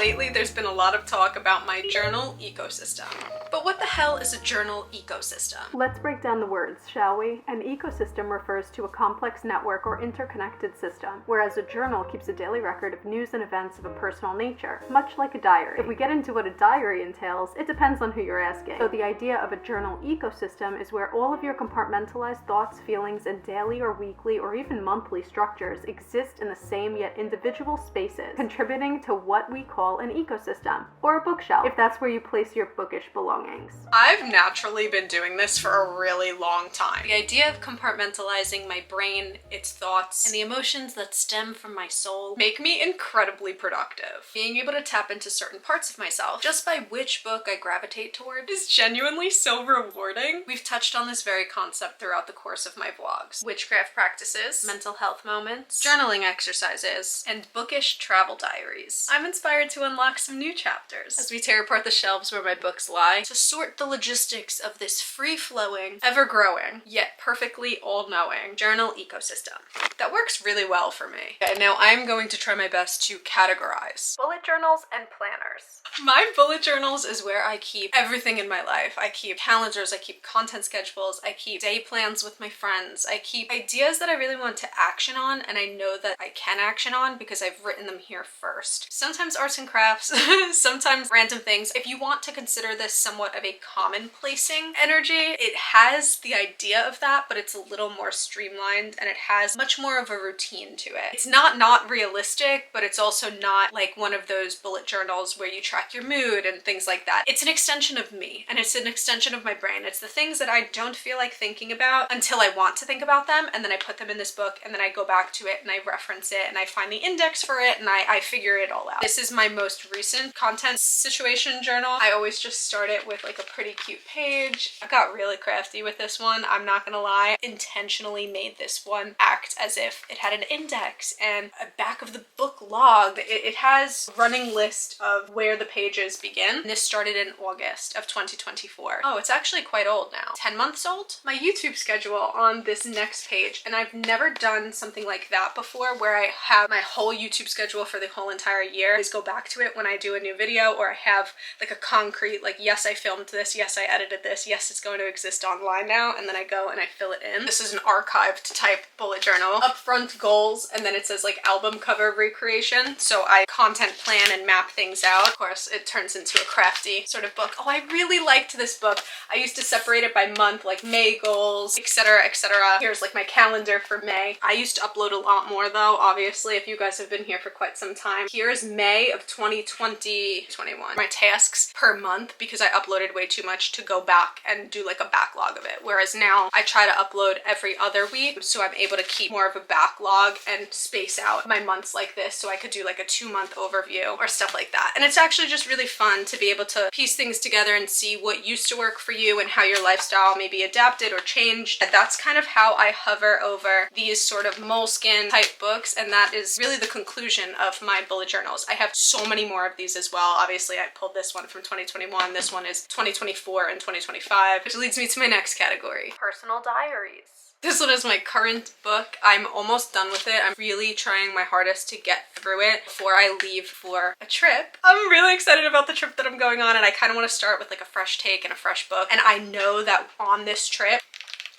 lately there's been a lot of talk about my journal ecosystem. But what the hell is a journal ecosystem? Let's break down the words, shall we? An ecosystem refers to a complex network or interconnected system, whereas a journal keeps a daily record of news and events of a personal nature, much like a diary. If we get into what a diary entails, it depends on who you're asking. So the idea of a journal ecosystem is where all of your compartmentalized thoughts, feelings, and daily or weekly or even monthly structures exist in the same yet individual spaces, contributing to what we call an ecosystem, or a bookshelf, if that's where you place your bookish belongings. I've naturally been doing this for a really long time. The idea of compartmentalizing my brain, its thoughts, and the emotions that stem from my soul make me incredibly productive. Being able to tap into certain parts of myself just by which book I gravitate toward is genuinely so rewarding. We've touched on this very concept throughout the course of my vlogs. Witchcraft practices, mental health moments, journaling exercises, and bookish travel diaries. I'm inspired to unlock some new chapters as we tear apart the shelves where my books lie to sort the logistics of this free-flowing, ever-growing, yet perfectly all-knowing journal ecosystem that works really well for me. And now I'm going to try my best to categorize Bullet journals and planners. my bullet journals is where I keep everything in my life. I keep calendars, I keep content schedules, I keep day plans with my friends, I keep ideas that I really want to action on and I know that I can action on because I've written them here first. Sometimes arts and crafts, sometimes random things. If you want to consider this somewhat of a commonplacing energy, it has the idea of that, but it's a little more streamlined and it has much more of a routine to it. It's not realistic, but it's also not like one of those bullet journals where you track your mood and things like that. It's an extension of me and it's an extension of my brain. It's the things that I don't feel like thinking about until I want to think about them, and then I put them in this book and then I go back to it and I reference it and I find the index for it and I figure it all out. This is my most recent content situation journal. I always just start it with like a pretty cute page. I got really crafty with this one, I'm not gonna lie. Intentionally made this one act as if it had an index and a back of the book log. It has a running list of where the pages begin. This started in August of 2024. Oh, it's actually quite old now. 10 months old? My YouTube schedule on this next page, and I've never done something like that before where I have my whole YouTube schedule for the whole entire year. I always go back to it when I do a new video, or I have like a concrete, like, yes, I filmed this, yes, I edited this, yes, it's going to exist online now, and then I go and I fill it in. This is an archived type bullet journal. Upfront goals, and then it says like album cover recreation. So I content plan and map things out. Of course, it turns into a crafty sort of book. Oh, I really liked this book. I used to separate it by month, like May goals, etc., etc. Here's like my calendar for May. I used to upload a lot more though, obviously, if you guys have been here for quite some time. Here's May of 2021. My tasks per month, because I uploaded way too much to go back and do like a backlog of it. Whereas now I try to upload every other week, so I'm able to keep more of a backlog and space out my months like this, so I could do like a 2-month overview or stuff like that. And it's actually just really fun to be able to piece things together and see what used to work for you and how your lifestyle may be adapted or changed. And that's kind of how I hover over these sort of moleskin type books, and that is really the conclusion of my bullet journals. I have so many more of these as well. Obviously, I pulled this one from 2021. This one is 2024 and 2025, which leads me to my next category. Personal diaries. This one is my current book. I'm almost done with it. I'm really trying my hardest to get through it before I leave for a trip. I'm really excited about the trip that I'm going on, and I kind of want to start with like a fresh take and a fresh book. And I know that on this trip,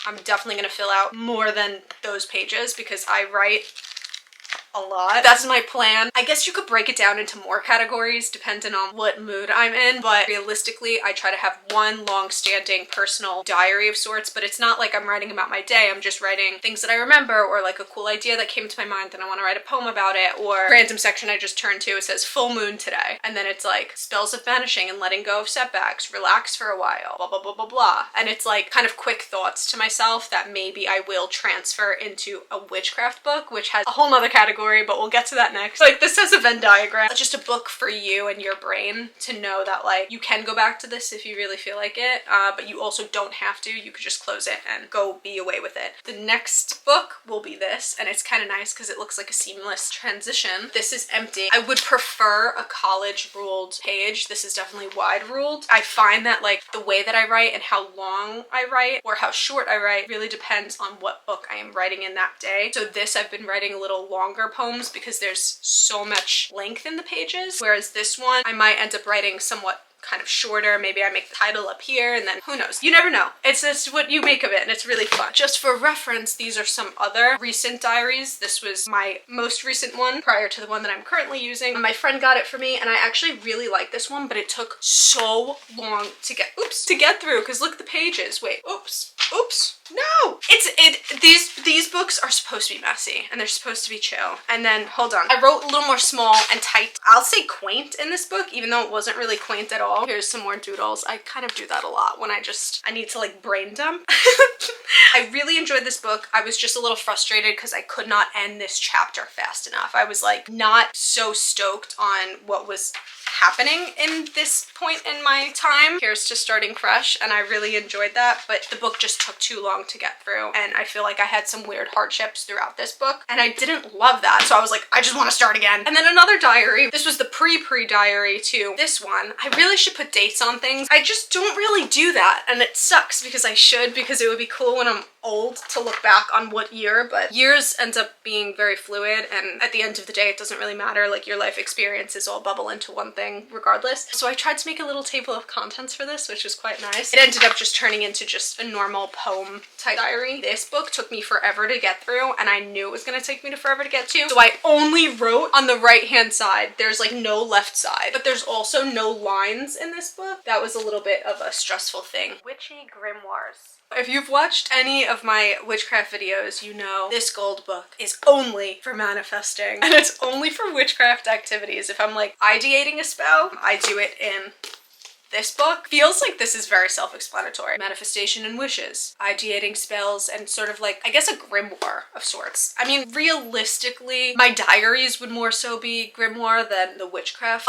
I'm definitely going to fill out more than those pages because I write a lot. That's my plan. I guess you could break it down into more categories depending on what mood I'm in, but realistically I try to have one long-standing personal diary of sorts, but it's not like I'm writing about my day. I'm just writing things that I remember, or like a cool idea that came to my mind and I want to write a poem about it, or random section I just turned to, it says full moon today, and then it's like spells of banishing and letting go of setbacks, relax for a while, blah blah blah blah blah. And it's like kind of quick thoughts to myself that maybe I will transfer into a witchcraft book, which has a whole nother category, but we'll get to that next. Like, this has a Venn diagram. It's just a book for you and your brain to know that like you can go back to this if you really feel like it, but you also don't have to. You could just close it and go be away with it. The next book will be this, and it's kind of nice because it looks like a seamless transition. This is empty. I would prefer a college ruled page. This is definitely wide ruled. I find that like the way that I write and how long I write or how short I write really depends on what book I am writing in that day. So this, I've been writing a little longer poems because there's so much length in the pages, whereas this one I might end up writing somewhat kind of shorter. Maybe I make the title up here and then who knows? You never know. It's just what you make of it, and it's really fun. Just for reference, these are some other recent diaries. This was my most recent one prior to the one that I'm currently using. My friend got it for me and I actually really like this one, but it took so long to get through because look at the pages. Wait, oops, no! These books are supposed to be messy and they're supposed to be chill. And then, hold on, I wrote a little more small and tight. I'll say quaint in this book, even though it wasn't really quaint at all. Here's some more doodles. I kind of do that a lot when I need to like brain dump. I really enjoyed this book. I was just a little frustrated because I could not end this chapter fast enough. I was like not so stoked on what was happening in this point in my time. Here's to starting fresh, and I really enjoyed that, but the book just took too long to get through, and I feel like I had some weird hardships throughout this book, and I didn't love that, so I was like, I just want to start again. And then another diary. This was the pre diary to this one. I really should put dates on things. I just don't really do that, and it sucks because I should, because it would be cool when I'm old to look back on what year, but years end up being very fluid, and at the end of the day it doesn't really matter. Like, your life experiences all bubble into one thing regardless. So I tried to make a little table of contents for this, which was quite nice. It ended up just turning into just a normal poem type diary. This book took me forever to get through, and I knew it was going to take me forever to get to, so I only wrote on the right hand side. There's like no left side, but there's also no lines in this book. That was a little bit of a stressful thing. Witchy grimoires. If you've watched any of my witchcraft videos, you know this gold book is only for manifesting, and it's only for witchcraft activities. If I'm like ideating a spell, I do it in this book. Feels like this is very self-explanatory. Manifestation and wishes, ideating spells, and sort of like, I guess, a grimoire of sorts. I mean, realistically, my diaries would more so be grimoire than the witchcraft.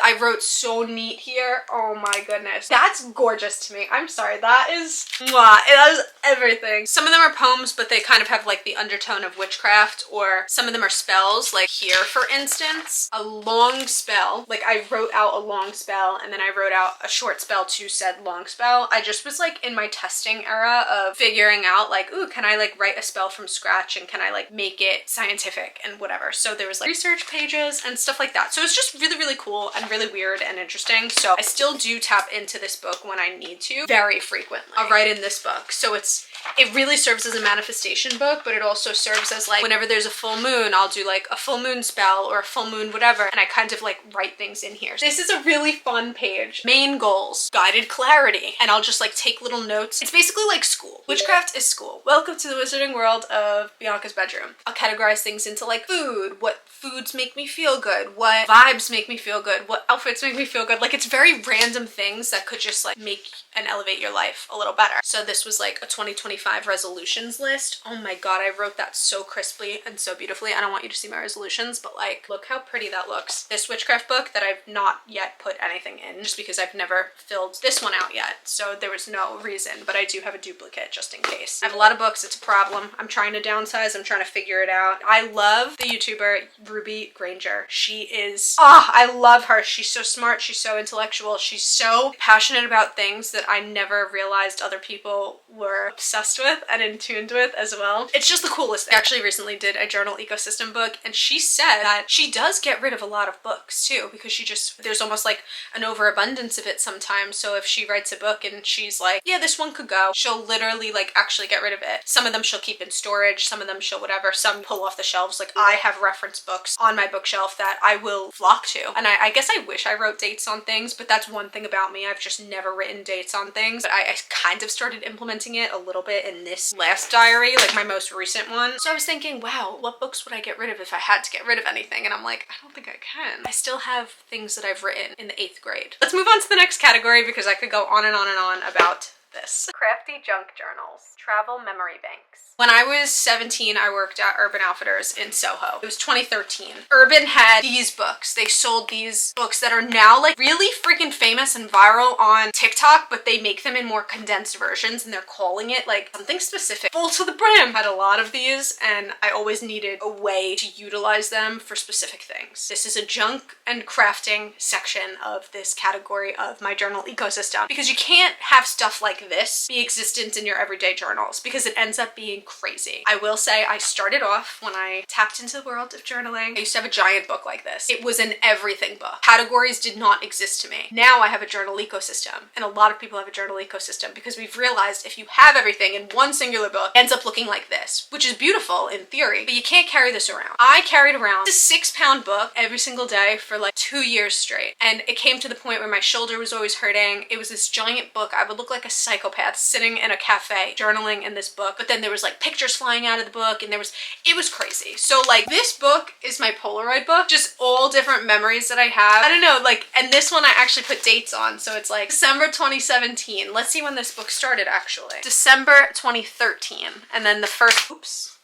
I wrote so neat here. Oh my goodness. That's gorgeous to me. I'm sorry. That is, mwah, that is everything. Some of them are poems, but they kind of have like the undertone of witchcraft, or some of them are spells. Like here, for instance, a long spell. Like, I wrote out a long spell and then I wrote out a short spell to said long spell. I just was like in my testing era of figuring out like, ooh, can I like write a spell from scratch, and can I like make it scientific and whatever. So there was like research pages and stuff like that. So it's just really, really cool and really weird and interesting. So I still do tap into this book when I need to, very frequently. I'll write in this book. So it really serves as a manifestation book, but it also serves as like, whenever there's a full moon, I'll do like a full moon spell or a full moon whatever, and I kind of like write things in here. This is a really fun page. Main goals, guided clarity, and I'll just like take little notes. It's basically like school. Witchcraft is school. Welcome to the wizarding world of Bianca's bedroom. I'll categorize things into like food, what foods make me feel good, what vibes make me feel good, what outfits make me feel good. Like, it's very random things that could just like make and elevate your life a little better. So this was like a 2025 resolutions list. Oh my god, I wrote that so crisply and so beautifully. I don't want you to see my resolutions, but like, look how pretty that looks. This witchcraft book that I've not yet put anything in, just because I've never filled this one out yet, so there was no reason, but I do have a duplicate just in case. I have a lot of books. It's a problem. I'm trying to downsize. I'm trying to figure it out. I love the YouTuber Ruby Granger. She is, I love her. She's so smart. She's so intellectual. She's so passionate about things that I never realized other people were obsessed with and in tuned with as well. It's just the coolest. I actually recently did a journal ecosystem book, and she said that she does get rid of a lot of books too, because there's almost like an overabundance of it sometimes. So if she writes a book and she's like, yeah, this one could go, she'll literally like actually get rid of it. Some of them she'll keep in storage, some of them she'll whatever, some pull off the shelves. Like, I have reference books on my bookshelf that I will flock to, and I guess I wish I wrote dates on things, but that's one thing about me. I've just never written dates on things. But I kind of started implementing it a little bit in this last diary, like my most recent one. So I was thinking, wow, what books would I get rid of if I had to get rid of anything? And I'm like, I don't think I can. I still have things that I've written in the 8th grade. Let's move on to the next category, because I could go on and on and on about this. Crafty junk journals. Travel memory banks. When I was 17, I worked at Urban Outfitters in Soho. It was 2013. Urban had these books. They sold these books that are now like really freaking famous and viral on TikTok, but they make them in more condensed versions, and they're calling it like something specific. Full to the brim. Had a lot of these, and I always needed a way to utilize them for specific things. This is a junk and crafting section of this category of my journal ecosystem, because you can't have stuff like like this be existent in your everyday journals because it ends up being crazy. I will say I started off when I tapped into the world of journaling. I used to have a giant book like this. It was an everything book. Categories did not exist to me. Now I have a journal ecosystem, and a lot of people have a journal ecosystem because we've realized if you have everything in one singular book, it ends up looking like this, which is beautiful in theory, but you can't carry this around. I carried around a 6-pound book every single day for like 2 years straight, and it came to the point where my shoulder was always hurting. It was this giant book. I would look like a psychopath sitting in a cafe journaling in this book, but then there was like pictures flying out of the book, and it was crazy. So like this book is my Polaroid book, just all different memories that I have. I don't know, like, and this one I actually put dates on, so it's like December 2017. Let's see when this book started actually. December 2013, and then the first, oops,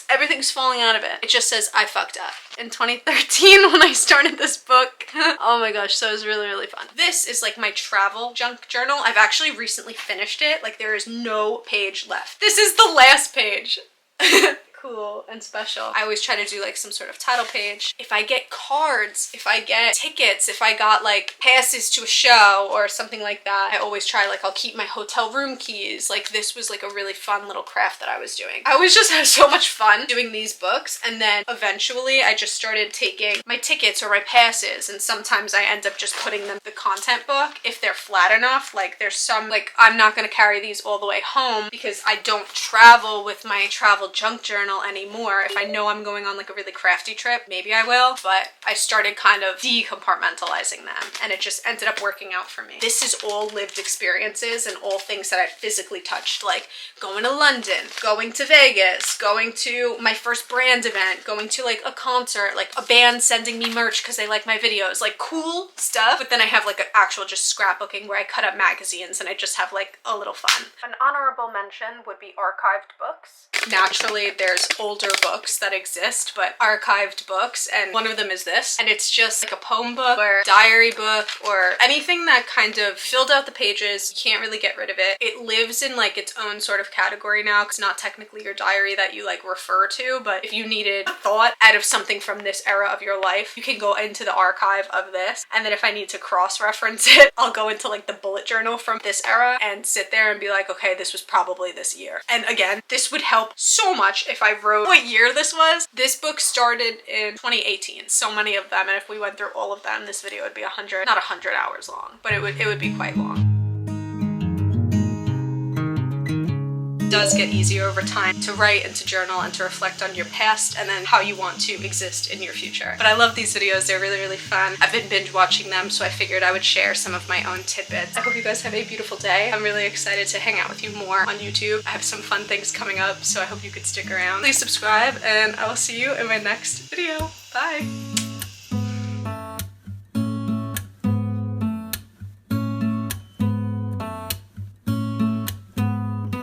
everything's falling out of it. It just says I fucked up in 2013 when I started this book. Oh my gosh, so it was really, really fun. This is like my travel junk journal. I've actually recently finished it. Like there is no page left. This is the last page. Cool and special. I always try to do like some sort of title page. If I get cards, if I get tickets, if I got like passes to a show or something like that, I always try, like, I'll keep my hotel room keys. Like this was like a really fun little craft that I was doing. I always just had so much fun doing these books, and then eventually I just started taking my tickets or my passes, and sometimes I end up just putting them in the content book if they're flat enough. Like there's some, like, I'm not gonna carry these all the way home because I don't travel with my travel junk journal anymore. If I know I'm going on like a really crafty trip, maybe I will, but I started kind of decompartmentalizing them, and it just ended up working out for me. This is all lived experiences and all things that I physically touched, like going to London, going to Vegas, going to my first brand event, going to like a concert, like a band sending me merch because they like my videos, like cool stuff. But then I have like an actual just scrapbooking where I cut up magazines and I just have like a little fun. An honorable mention would be archived books. Naturally, there's older books that exist, but archived books, and one of them is this, and it's just like a poem book or diary book or anything that kind of filled out the pages. You can't really get rid of it. It lives in like its own sort of category now. It's not technically your diary that you like refer to, but if you needed a thought out of something from this era of your life, you can go into the archive of this, and then if I need to cross-reference it, I'll go into like the bullet journal from this era and sit there and be like, okay, this was probably this year. And again, this would help so much if I wrote what year this was. This book started in 2018, so many of them, and if we went through all of them, this video would be not 100 hours long, but it would be quite long. It does get easier over time to write and to journal and to reflect on your past and then how you want to exist in your future. But I love these videos. They're really, really fun. I've been binge watching them, so I figured I would share some of my own tidbits. I hope you guys have a beautiful day. I'm really excited to hang out with you more on YouTube. I have some fun things coming up, so I hope you could stick around. Please subscribe, and I will see you in my next video. Bye!